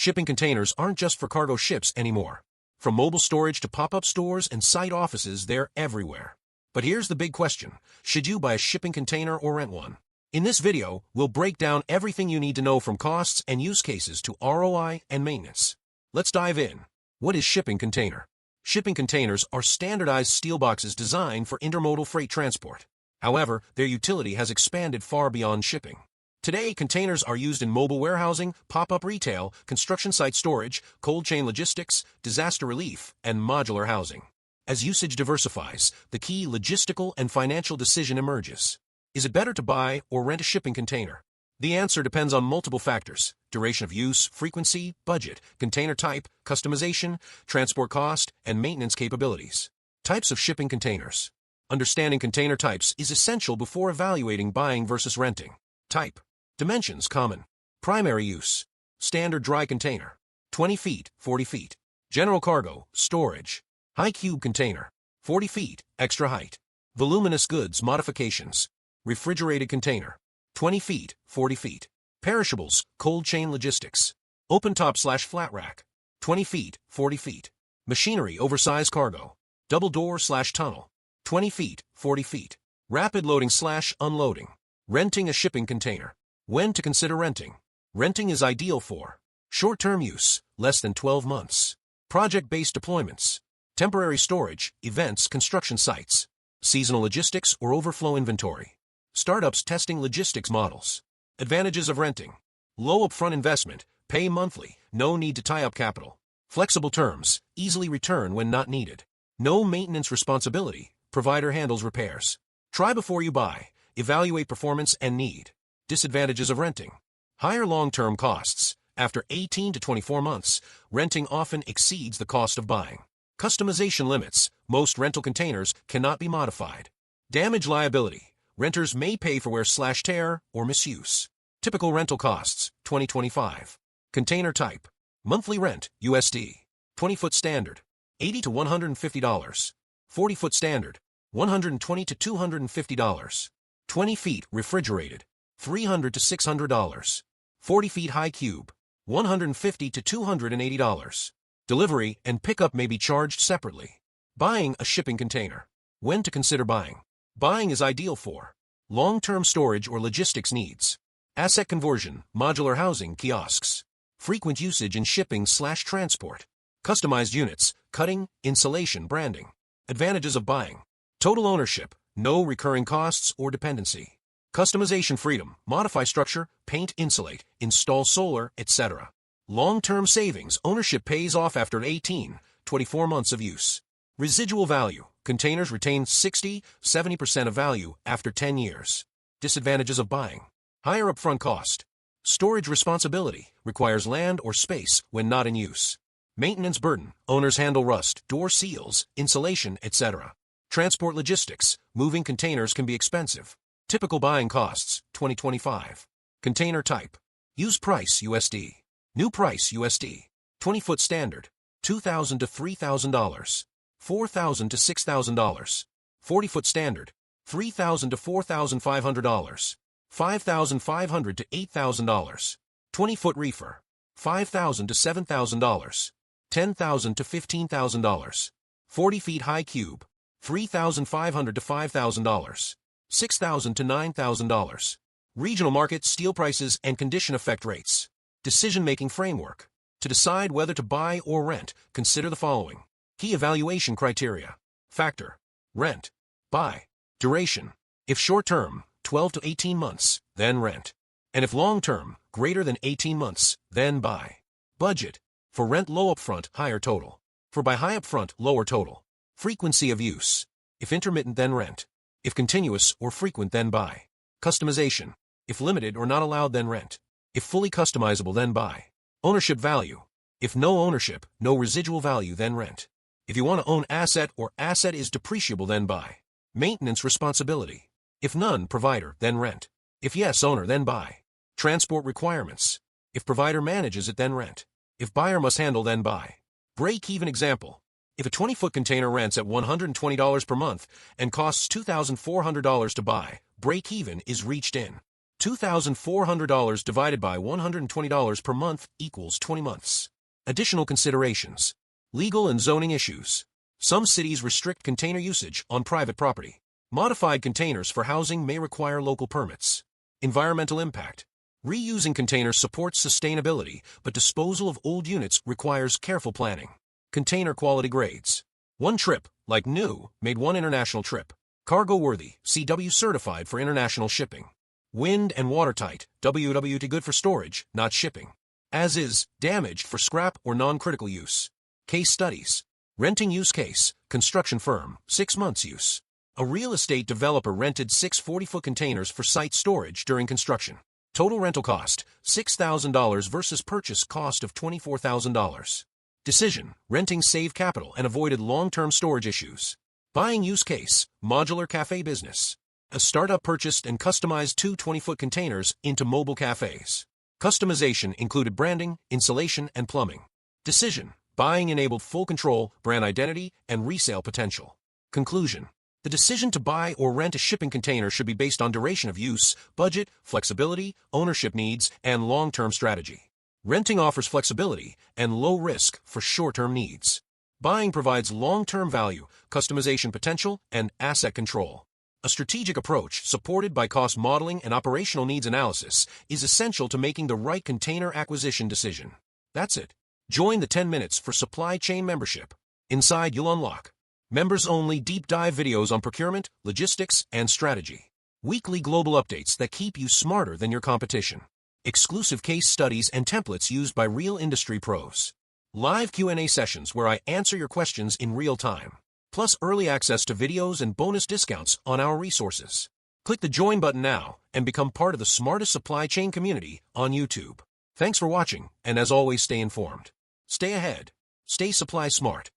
Shipping containers aren't just for cargo ships anymore. From mobile storage to pop-up stores and site offices, they're everywhere. But here's the big question. Should you buy a shipping container or rent one? In this video, we'll break down everything you need to know from costs and use cases to ROI and maintenance. Let's dive in. What is shipping container? Shipping containers are standardized steel boxes designed for intermodal freight transport. However, their utility has expanded far beyond shipping. Today, containers are used in mobile warehousing, pop-up retail, construction site storage, cold chain logistics, disaster relief, and modular housing. As usage diversifies, the key logistical and financial decision emerges. Is it better to buy or rent a shipping container? The answer depends on multiple factors: duration of use, frequency, budget, container type, customization, transport cost, and maintenance capabilities. Types of shipping containers. Understanding container types is essential before evaluating buying versus renting. Type. Dimensions common. Primary use. Standard dry container. 20 feet, 40 feet. General cargo, storage. High cube container. 40 feet, extra height. Voluminous goods modifications. Refrigerated container. 20 feet, 40 feet. Perishables, cold chain logistics. Open top/flat rack. 20 feet, 40 feet. Machinery oversized cargo. Double door/tunnel. 20 feet, 40 feet. Rapid loading/unloading. Renting a shipping container. When to consider renting. Renting is ideal for short-term use, less than 12 months. Project-based deployments. Temporary storage, events, construction sites. Seasonal logistics or overflow inventory. Startups testing logistics models. Advantages of renting. Low upfront investment, pay monthly, no need to tie up capital. Flexible terms, easily return when not needed. No maintenance responsibility, provider handles repairs. Try before you buy, evaluate performance and need. Disadvantages of renting. Higher long-term costs. After 18 to 24 months, renting often exceeds the cost of buying. Customization limits. Most rental containers cannot be modified. Damage liability. Renters may pay for wear/tear or misuse. Typical rental costs, 2025. Container type. Monthly rent, USD. 20-foot standard, $80 to $150. 40-foot standard, $120 to $250. 20 feet refrigerated, $300 to $600. 40 feet high cube, $150 to $280. Delivery and pickup may be charged separately. Buying a shipping container. When to consider buying. Buying is ideal for long-term storage or logistics needs. Asset conversion, modular housing, kiosks. Frequent usage in shipping/transport. Customized units, cutting, insulation, branding. Advantages of buying. Total ownership, no recurring costs or dependency. Customization freedom, modify structure, paint, insulate, install solar, etc. Long-term savings, ownership pays off after 18, 24 months of use. Residual value, containers retain 60–70% of value after 10 years. Disadvantages of buying. Higher upfront cost. Storage responsibility, requires land or space when not in use. Maintenance burden, owners handle rust, door seals, insulation, etc. Transport logistics, moving containers can be expensive. Typical buying costs, 2025. Container type. Use price, USD. New price, USD. 20-foot standard, $2,000 to $3,000. $4,000 to $6,000. 40-foot standard, $3,000 to $4,500. $5,500 to $8,000. 20-foot reefer, $5,000 to $7,000. $10,000 to $15,000. 40 feet high cube, $3,500 to $5,000. $6,000 to $9,000. Regional market, steel prices, and condition affect rates. Decision-making framework. To decide whether to buy or rent, consider the following. Key evaluation criteria. Factor. Rent. Buy. Duration. If short-term, 12 to 18 months, then rent. And if long-term, greater than 18 months, then buy. Budget. For rent, low upfront, higher total. For buy, high upfront, lower total. Frequency of use. If intermittent, then rent. If continuous or frequent, then buy. Customization. If limited or not allowed, then rent. If fully customizable, then buy. Ownership value. If no ownership, no residual value, then rent. If you want to own asset or asset is depreciable, then buy. Maintenance responsibility. If none, provider, then rent. If yes, owner, then buy. Transport requirements. If provider manages it, then rent. If buyer must handle, then buy. Break-even example. If a 20-foot container rents at $120 per month and costs $2,400 to buy, break-even is reached in $2,400 divided by $120 per month equals 20 months. Additional considerations. Legal and zoning issues. Some cities restrict container usage on private property. Modified containers for housing may require local permits. Environmental impact. Reusing containers supports sustainability, but disposal of old units requires careful planning. Container quality grades. One trip, like new, made one international trip. Cargo worthy, CW certified for international shipping. Wind and watertight, WWT good for storage, not shipping. As is, damaged for scrap or non-critical use. Case studies. Renting use case, construction firm, 6 months use. A real estate developer rented 6 40-foot containers for site storage during construction. Total rental cost, $6,000 versus purchase cost of $24,000. Decision, renting saved capital and avoided long-term storage issues. Buying use case, modular cafe business. A startup purchased and customized 2 20-foot containers into mobile cafes. Customization included branding, insulation, and plumbing. Decision, buying enabled full control, brand identity, and resale potential. Conclusion. The decision to buy or rent a shipping container should be based on duration of use, budget, flexibility, ownership needs, and long-term strategy. Renting offers flexibility and low risk for short-term needs. Buying provides long-term value, customization potential, and asset control. A strategic approach, supported by cost modeling and operational needs analysis, is essential to making the right container acquisition decision. That's it. Join the 10 Minutes for Supply Chain membership. Inside, you'll unlock members-only deep-dive videos on procurement, logistics, and strategy. Weekly global updates that keep you smarter than your competition. Exclusive case studies and templates used by real industry pros. Live Q&A sessions where I answer your questions in real time. Plus early access to videos and bonus discounts on our resources. Click the join button now and become part of the smartest supply chain community on YouTube. Thanks for watching, and as always, stay informed. Stay ahead. Stay supply smart.